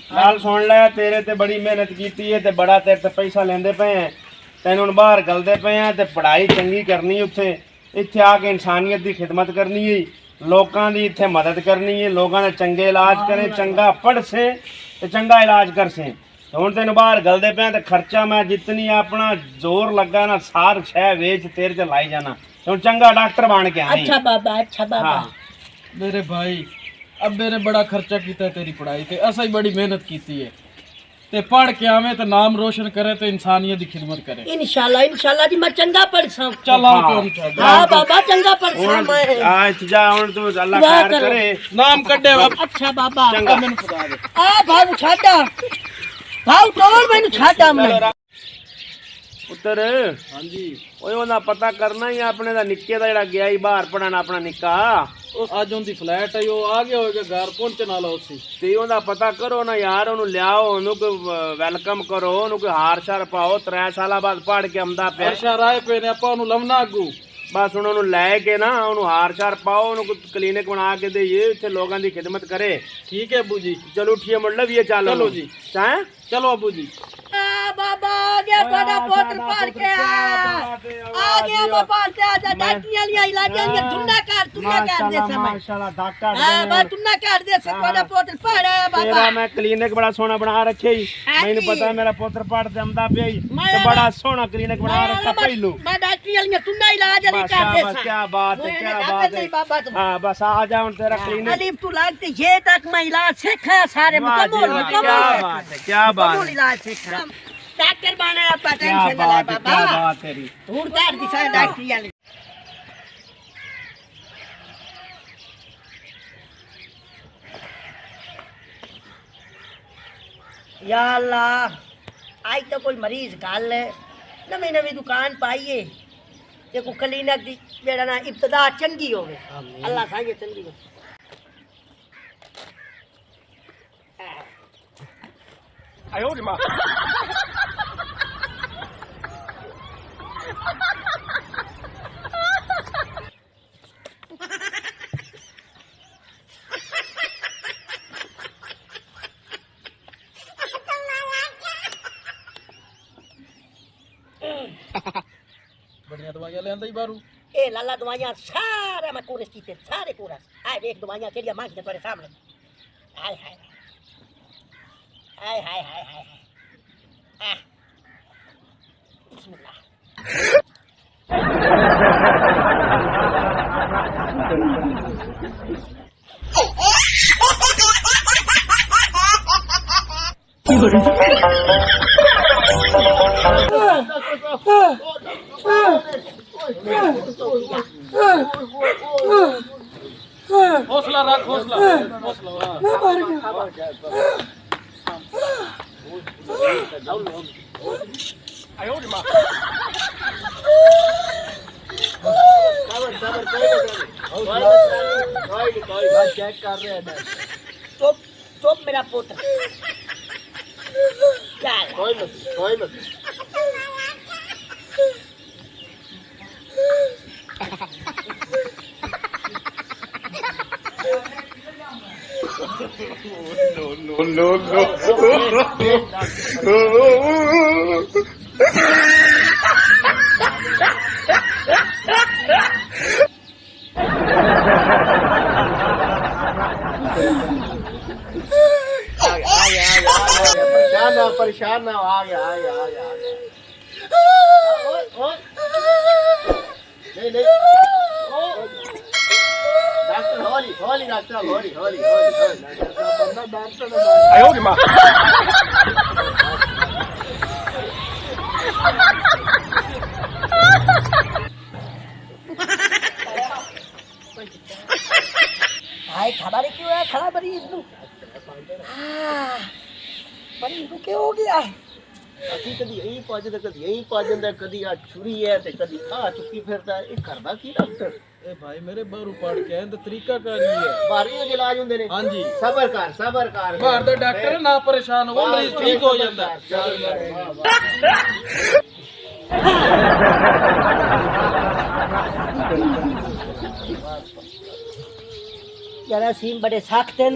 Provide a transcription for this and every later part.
गल सुन लै, तेरे ते बड़ी मेहनत की है, ते बड़ा तेरे ते पैसा लेंदे पे हैं, तेन हुण बाहर गलदे पे हैं, ते पढ़ाई चंगी करनी उत्थे, इत्थे आके इंसानियत की खिदमत करनी है, लोगों की इत्थे मदद करनी है, लोगों ने चंगे इलाज करें, चंगा पढ़ से ते चंगा इलाज कर से। हुण तेन बाहर गलदे पे ते खर्चा मैं जितनी अपना जोर लगा ना सार शह वेच तेरे च लाई जाना, हुण चंगा डॉक्टर बन के आई। अच्छा बाबा, अच्छा बाबा। हाँ मेरे भाई अब मेरे बड़ा खर्चा किया तेरी पढ़ाई ते, असा ही बड़ी मेहनत की है ते पढ़ के आवे तो नाम रोशन करे तो इंसानियत की खिदमत करे। इंशाल्लाह इंशाल्लाह जी मैं चंगा पढ़सा। चल आओ क्यों नहीं चाहते। हाँ बाबा चंगा पढ़सा मैं। आज जा हुण तू अल्लाह दुआ खैर करो। करे। नाम कड्डे अब अच्छा बाबा। चंगा मैनू खुदा दे। आ भाऊ छाड़ा, भाऊ तोड़ मैनू छाड़ा मैं। पुत्तर हाँ जी ओए ओदा पता करना ही अपने दा निक्के दा जेड़ा गया ही बाहर पढ़न अपना निक्का उस आज उनकी फ्लैट है वो आ गया होगा घर पहुंचने वाला उसी ते ओदा पता करो ना यार, ओनू लियाओ, ओनू को वेलकम करो, ओनू कोई हार शार पाओ, 3 साल बाद पढ़ के आंदा पे वर्षा राय पे ने आपा ओनू लवना अगू बस हुण ओनू लैके ना ओनू हार शार पाओ, ओनू क्लिनिक बना के देइए, इत्थे लोगां दी खिदमत करे। ठीक है अबू जी। चलो उठिए मतलब ये चलो जी। चाहे चलो अबू जी। बाबा आ गया ਤੁਹਾਡਾ ਪੁੱਤਰ ਪੜ ਕੇ ਆ ਗਿਆ ਬਾਬਾ ਤੇ ਆ ਜਾ ਡਾਕਟਰੀਆਂ ਵਾਲੀਆਂ ਇਲਾਜਾਂ ਦੀਆਂ ਤੁੰਨਾ ਕਰ ਦੇ ਸਮੇਂ माशाल्लाह डॉक्टर ਹਾਂ ਬਾ ਤੁੰਨਾ ਕਰ ਦੇ ਸੇ ਤੁਹਾਡਾ ਪੁੱਤਰ ਪੜਿਆ तेरा ਬਾਬਾ मैं क्लिनिक बड़ा सोहना बना रखे ही, मैंने पता है मेरा पुत्र पढ़ते आंदा पे ही, ते बड़ा सोहना क्लिनिक बना रखा पहलू। मैं डॉक्टरी वालीਆਂ तुंना इलाज वाली कर दे बस क्या बात है, क्या बात है। बाबा तुम हाँ बस आ जा हुण तेरा क्लिनिक। अलीफ तू लागते ये तक मैं इलाज सीखा सारे मुकम्मल क्या बात है, क्या बात है, इलाज सीखा डॉक्टर बना पता क्या टेंशन ना बात है, बाबा क्या बात तेरी। दूर कर दिशा डॉक्टरी वाली या अल्लाह आज तो कोई मरीज गल नवी नवी दुकान पाइए ते को क्लिनिक दी जेड़ा ना इब्तदा चंगी होवे अल्लाह साईं चंगी हो। आयो रे मां बढ़िया दवाइयां ले आंदा ही बारू ए लाला दवाइयां सारे मैं कोरस कीते सारे कोरस आए देख दवाइयां केड़िया मांगते तेरे सामने हाय हाय हाय हाय हाय हाय हाय बिस्मिल्लाह हौसला रख हौसला हौसला आयो रे मां चेक कर रहे हैं चुप चुप मेरा पुत्र चल कोई मत परेशान ना आ गया नहीं doctor Holi doctor Holi doctor आयो रे मां हाय खबर क्यों है खड़ा मरीज नु मरीज को क्या हो गया ਅਸੀਂ ਕਦੀ ਇਹੀ ਭੱਜਦਾ ਕਦੀ ਇਹੀ ਭੱਜਦਾ ਕਦੀ ਆ ਛੁਰੀ ਹੈ ਤੇ ਕਦੀ ਆ ਚੁੱਕੀ ਫਿਰਦਾ ਇਹ ਕਰਦਾ ਕੀ ਡਾਕਟਰ ए भाई मेरे बारू पढ़ के आए तो तरीका का नहीं है ਬਾਰੀ ਦੇ ਇਲਾਜ ਹੁੰਦੇ ਨੇ हाँ जी ਸਬਰ ਕਰ बाहर दा डॉक्टर ना परेशान हो मरीज ठीक हो जाता जरा सीम बड़े सख्त हैं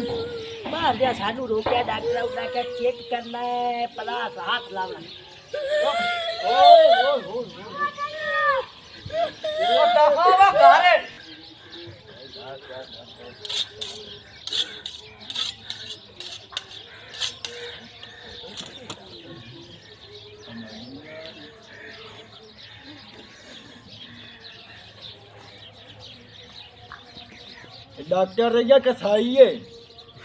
बाहर दिया सानू रोकिया डॉक्टर उठा के चेक करना है 50 हाथ लावना ਉਹ ਦਫਾ ਵਾ ਘਰ डॉक्टर रैया कसाई है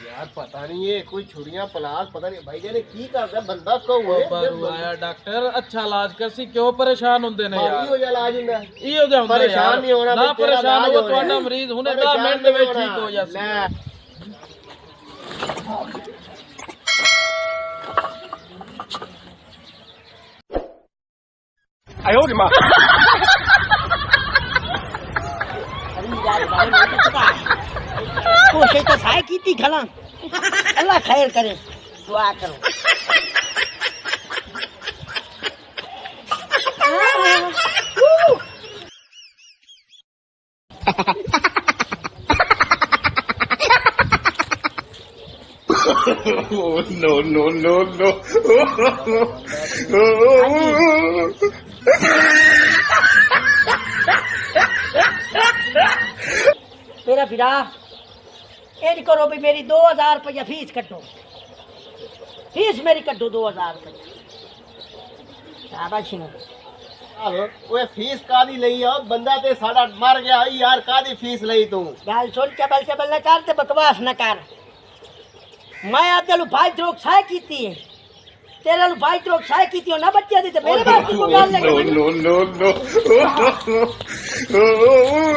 यार पता नहीं है कोई छुरियां पलास पता नहीं भाई जाने की करदा बंदा को बारू आया डॉक्टर अच्छा इलाज करसी क्यों परेशान हुंदे ने यार हो जा इलाज हुंदा इहो जा हुंदा परेशान नहीं होना ना परेशान हो ਤੁਹਾਡਾ ਮਰੀਜ਼ ਹੁਣੇ 10 ਮਿੰਟ ਦੇ ਵਿੱਚ ਠੀਕ ਹੋ ਜਾਸੀ ਆਇਓ ਰੇ ਮਾਂ अभी यार भाई मुझे पता है कोशिश तो साय की थी खला अल्लाह खैर करे दुआ करो मेरा फिरा ये करो भी मेरी 2000 रुपया फीस कटो फीस मेरी कटो 2000 रुपया शाबाश ओए फीस कादी लई आ बंदा ते साडा मर गया यार कादी फीस लई तू गाल सुन चबल चबल न कर ते बकवास न कर मैं आप तेलू भाई त्रोक साय कीती है तेरा नु भाई त्रोक साय कीती हो ना बच्चे दी ते मेरे बात को गाल लगे no